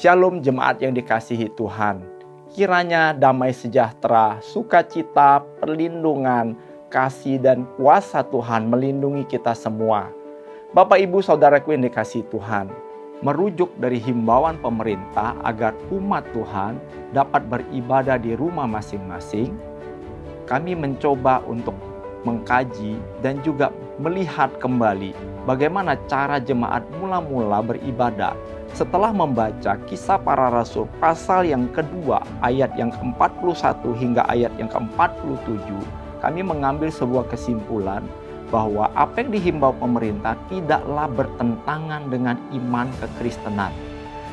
Shalom jemaat yang dikasihi Tuhan. Kiranya damai sejahtera, sukacita, perlindungan, kasih dan kuasa Tuhan melindungi kita semua. Bapak Ibu Saudaraku yang dikasihi Tuhan, merujuk dari himbauan pemerintah agar umat Tuhan dapat beribadah di rumah masing-masing, kami mencoba untuk mengkaji dan juga melihat kembali bagaimana cara jemaat mula-mula beribadah. Setelah membaca Kisah Para Rasul pasal yang kedua ayat yang ke-41 hingga ayat yang ke-47, kami mengambil sebuah kesimpulan bahwa apa yang dihimbau pemerintah tidaklah bertentangan dengan iman kekristenan.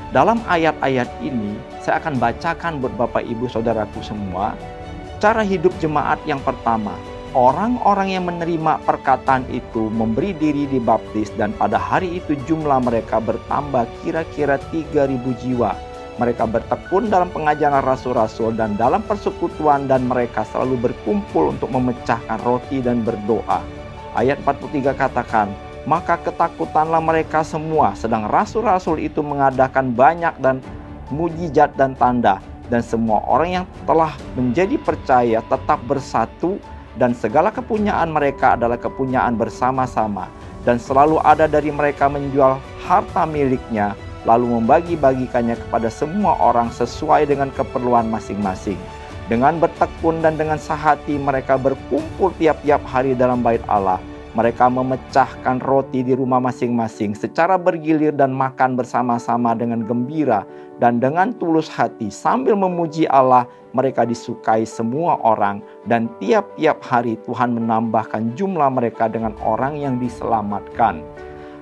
Dalam ayat-ayat ini, saya akan bacakan buat Bapak Ibu Saudaraku semua, cara hidup jemaat yang pertama. Orang-orang yang menerima perkataan itu memberi diri dibaptis dan pada hari itu jumlah mereka bertambah kira-kira 3.000 jiwa. Mereka bertekun dalam pengajaran rasul-rasul dan dalam persekutuan dan mereka selalu berkumpul untuk memecahkan roti dan berdoa. Ayat 43 katakan, maka ketakutanlah mereka semua sedang rasul-rasul itu mengadakan banyak dan mujizat dan tanda. Dan semua orang yang telah menjadi percaya tetap bersatu dan segala kepunyaan mereka adalah kepunyaan bersama-sama. Dan selalu ada dari mereka menjual harta miliknya, lalu membagi-bagikannya kepada semua orang sesuai dengan keperluan masing-masing. Dengan bertekun dan dengan sehati mereka berkumpul tiap-tiap hari dalam bait Allah. Mereka memecahkan roti di rumah masing-masing secara bergilir dan makan bersama-sama dengan gembira dan dengan tulus hati sambil memuji Allah. Mereka disukai semua orang dan tiap-tiap hari Tuhan menambahkan jumlah mereka dengan orang yang diselamatkan.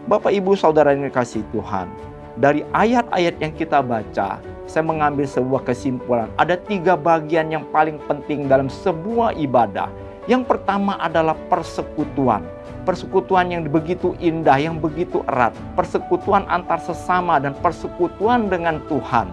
Bapak Ibu Saudara yang dikasihi Tuhan, dari ayat-ayat yang kita baca, saya mengambil sebuah kesimpulan. Ada 3 bagian yang paling penting dalam sebuah ibadah. Yang pertama adalah persekutuan. Persekutuan yang begitu indah, yang begitu erat. Persekutuan antar sesama dan persekutuan dengan Tuhan.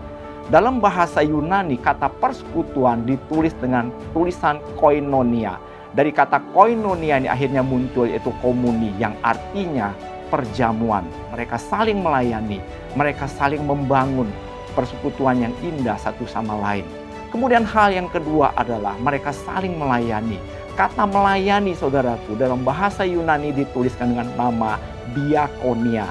Dalam bahasa Yunani, kata persekutuan ditulis dengan tulisan koinonia. Dari kata koinonia ini akhirnya muncul yaitu komuni, yang artinya perjamuan. Mereka saling melayani, mereka saling membangun persekutuan yang indah satu sama lain. Kemudian hal yang kedua adalah mereka saling melayani. Kata melayani, saudaraku, dalam bahasa Yunani dituliskan dengan nama diakonia.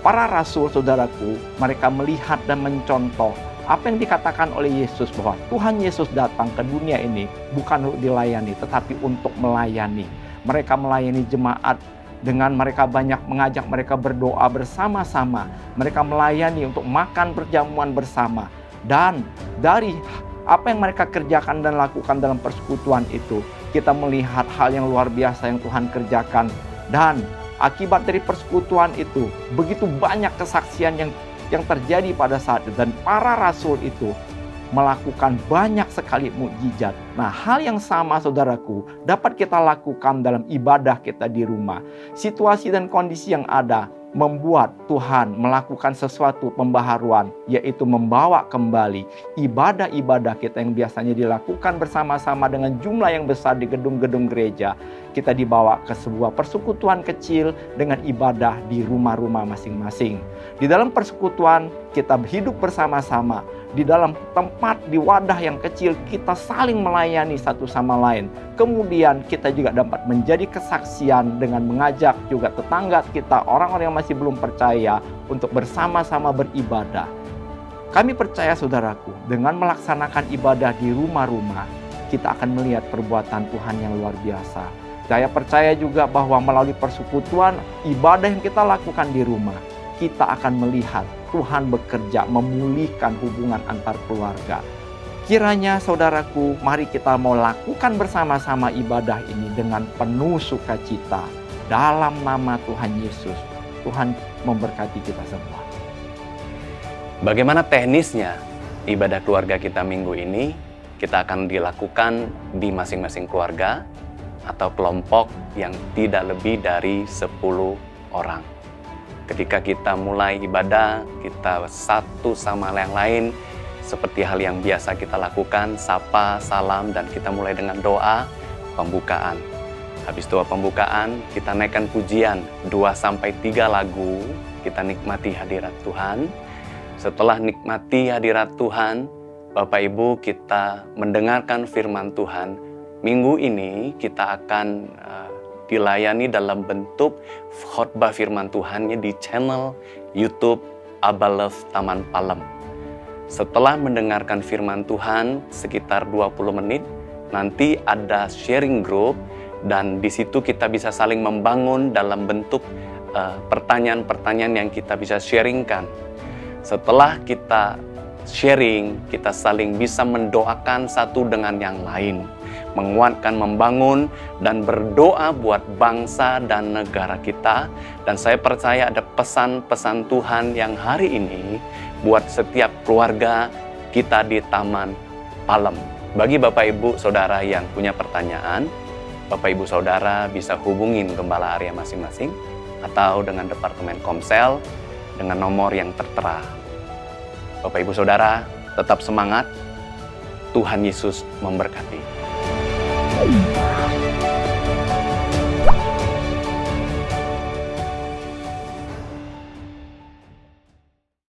Para rasul, saudaraku, mereka melihat dan mencontoh apa yang dikatakan oleh Yesus bahwa Tuhan Yesus datang ke dunia ini bukan untuk dilayani, tetapi untuk melayani. Mereka melayani jemaat dengan mereka banyak mengajak mereka berdoa bersama-sama. Mereka melayani untuk makan perjamuan bersama. Dan dari apa yang mereka kerjakan dan lakukan dalam persekutuan itu, kita melihat hal yang luar biasa yang Tuhan kerjakan. Dan akibat dari persekutuan itu, begitu banyak kesaksian yang terjadi pada saat itu. Dan para rasul itu melakukan banyak sekali mukjizat. Nah, hal yang sama, saudaraku, dapat kita lakukan dalam ibadah kita di rumah. Situasi dan kondisi yang ada membuat Tuhan melakukan sesuatu pembaharuan, yaitu membawa kembali ibadah-ibadah kita yang biasanya dilakukan bersama-sama dengan jumlah yang besar di gedung-gedung gereja. Kita dibawa ke sebuah persekutuan kecil dengan ibadah di rumah-rumah masing-masing. Di dalam persekutuan kita hidup bersama-sama. Di dalam tempat, di wadah yang kecil, kita saling melayani satu sama lain. Kemudian kita juga dapat menjadi kesaksian dengan mengajak juga tetangga kita, orang-orang yang masih belum percaya, untuk bersama-sama beribadah. Kami percaya, saudaraku, dengan melaksanakan ibadah di rumah-rumah, kita akan melihat perbuatan Tuhan yang luar biasa. Saya percaya juga bahwa melalui persekutuan, ibadah yang kita lakukan di rumah, kita akan melihat Tuhan bekerja memulihkan hubungan antar keluarga. Kiranya saudaraku, mari kita mau lakukan bersama-sama ibadah ini dengan penuh sukacita. Dalam nama Tuhan Yesus, Tuhan memberkati kita semua. Bagaimana teknisnya ibadah keluarga kita minggu ini? Kita akan dilakukan di masing-masing keluarga atau kelompok yang tidak lebih dari 10 orang. Ketika kita mulai ibadah, kita satu sama yang lain, seperti hal yang biasa kita lakukan, sapa, salam, dan kita mulai dengan doa pembukaan. Habis doa pembukaan, kita naikkan pujian 2-3 lagu, kita nikmati hadirat Tuhan. Setelah nikmati hadirat Tuhan, Bapak Ibu, kita mendengarkan firman Tuhan. Minggu ini kita akan dilayani dalam bentuk khotbah firman Tuhannya di channel YouTube Abba Love Taman Palem. Setelah mendengarkan firman Tuhan sekitar 20 menit, nanti ada sharing group, dan di situ kita bisa saling membangun dalam bentuk pertanyaan-pertanyaan yang kita bisa sharingkan. Setelah kita sharing, kita saling bisa mendoakan satu dengan yang lain, menguatkan, membangun, dan berdoa buat bangsa dan negara kita. Dan saya percaya ada pesan-pesan Tuhan yang hari ini buat setiap keluarga kita di Taman Palem. Bagi Bapak Ibu Saudara yang punya pertanyaan, Bapak Ibu Saudara bisa hubungin gembala area masing-masing atau dengan Departemen Komsel dengan nomor yang tertera. Bapak Ibu Saudara, tetap semangat. Tuhan Yesus memberkati.